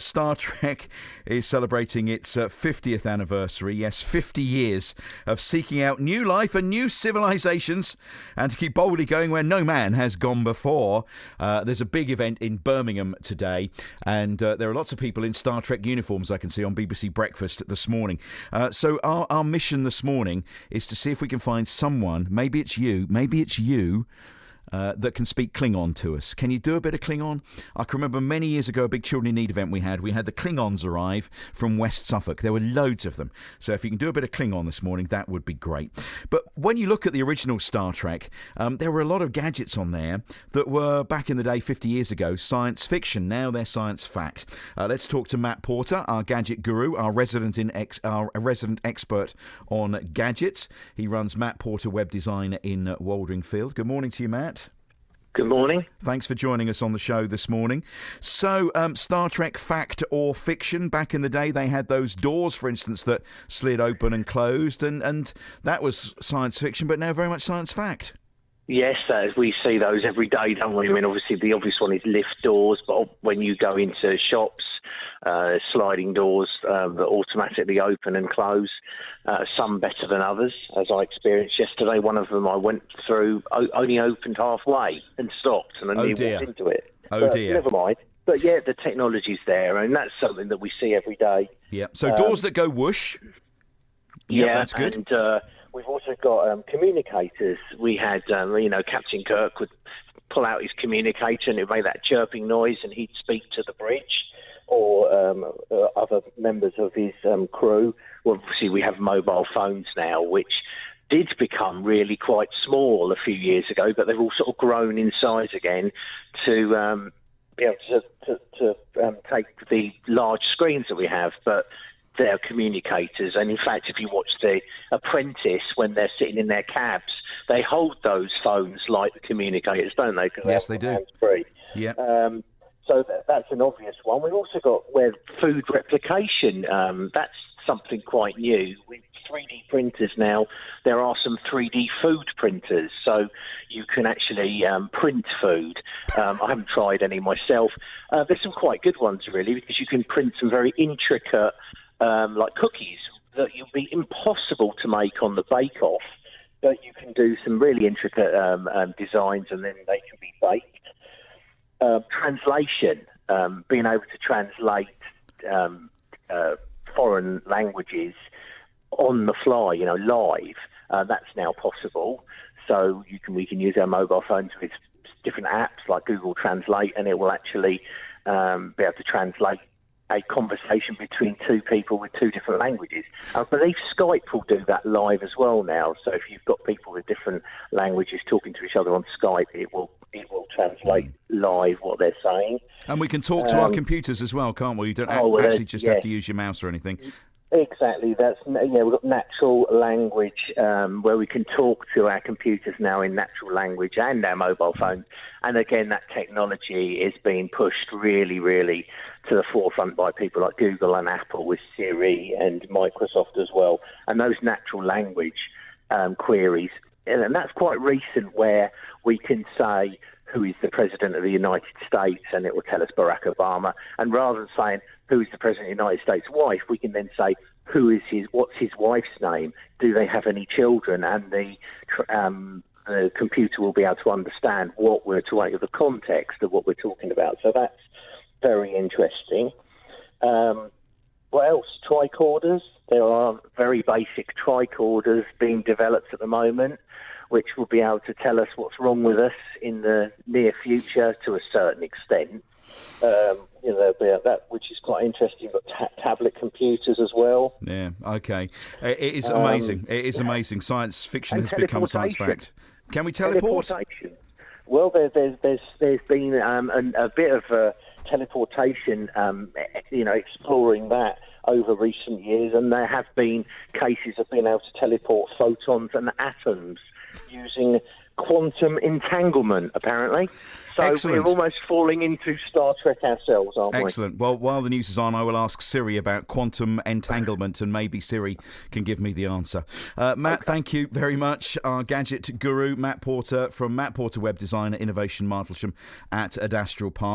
Star Trek is celebrating its 50th anniversary. Yes, 50 years of seeking out new life and new civilizations and to keep boldly going where no man has gone before. There's a big event in Birmingham today, and there are lots of people in Star Trek uniforms I can see on BBC Breakfast this morning. So our mission this morning is to see if we can find someone, maybe it's you, that can speak Klingon to us. Can you do a bit of Klingon? I can remember many years ago a big Children in Need event we had. We had the Klingons arrive from West Suffolk. There were loads of them. So if you can do a bit of Klingon this morning, that would be great. But when you look at the original Star Trek, there were a lot of gadgets on there that were, back in the day, 50 years ago, science fiction. Now they're science fact. Let's talk to Matt Porter, our gadget guru, our resident expert on gadgets. He runs Matt Porter Web Design in Waldringfield. Good morning to you, Matt. Good morning. Thanks for joining us on the show this morning. So, Star Trek fact or fiction? Back in the day, they had those doors, for instance, that slid open and closed, and that was science fiction, but now very much science fact. Yes, we see those every day, don't we? I mean, obviously, the obvious one is lift doors, but when you go into shops, sliding doors that automatically open and close, some better than others. As I experienced yesterday, one of them I went through only opened halfway and stopped, and I nearly walked into it. But never mind. But yeah, the technology's there, and that's something that we see every day. Yeah. So doors that go whoosh. Yeah, that's good. And we've also got communicators. We had, Captain Kirk would pull out his communicator and it would make that chirping noise, and he'd speak to the bridge or other members of his crew. Well, obviously, we have mobile phones now, which did become really quite small a few years ago, but they've all sort of grown in size again to be able to take the large screens that we have. But they're communicators, and in fact, if you watch The Apprentice, when they're sitting in their cabs, they hold those phones like the communicators, don't they? Yes, they do. Hands-free. Yeah. So that's an obvious one. We've also got where food replication. That's something quite new. With 3D printers now, there are some 3D food printers, so you can actually print food. I haven't tried any myself. There's some quite good ones, really, because you can print some very intricate like cookies that would be impossible to make on the bake-off, but you can do some really intricate designs, and then they can be baked. Translation, being able to translate foreign languages on the fly, live, that's now possible. So we can use our mobile phones with different apps like Google Translate, and it will actually be able to translate a conversation between two people with two different languages. I believe Skype will do that live as well now. So if you've got people with different languages talking to each other on Skype, it will translate live what they're saying. And we can talk to our computers as well, can't we? You don't actually just have to use your mouse or anything. Exactly. We've got natural language where we can talk to our computers now in natural language and our mobile phones. And again, that technology is being pushed really, really to the forefront by people like Google and Apple with Siri and Microsoft as well. And those natural language queries, and that's quite recent, where we can say, who is the President of the United States, and it will tell us Barack Obama. And rather than saying, who is the President of the United States' wife, we can then say, what's his wife's name? Do they have any children? And the computer will be able to understand what we're talking, the context of what we're talking about. So that's very interesting. What else? Tricorders. There are very basic tricorders being developed at the moment, which will be able to tell us what's wrong with us in the near future to a certain extent. There'll be that, which is quite interesting. But tablet computers as well. Yeah, okay. It is amazing. It is amazing. Science fiction has become science fact. Can we teleport? Well, there's been a bit of teleportation, exploring that over recent years, and there have been cases of being able to teleport photons and atoms using quantum entanglement, apparently. So Excellent. We're almost falling into Star Trek ourselves, aren't we? Excellent. Well, while the news is on, I will ask Siri about quantum entanglement, and maybe Siri can give me the answer. Matt, Thank you very much. Our gadget guru, Matt Porter, from Matt Porter Web Design at Innovation Martlesham at Adastral Park.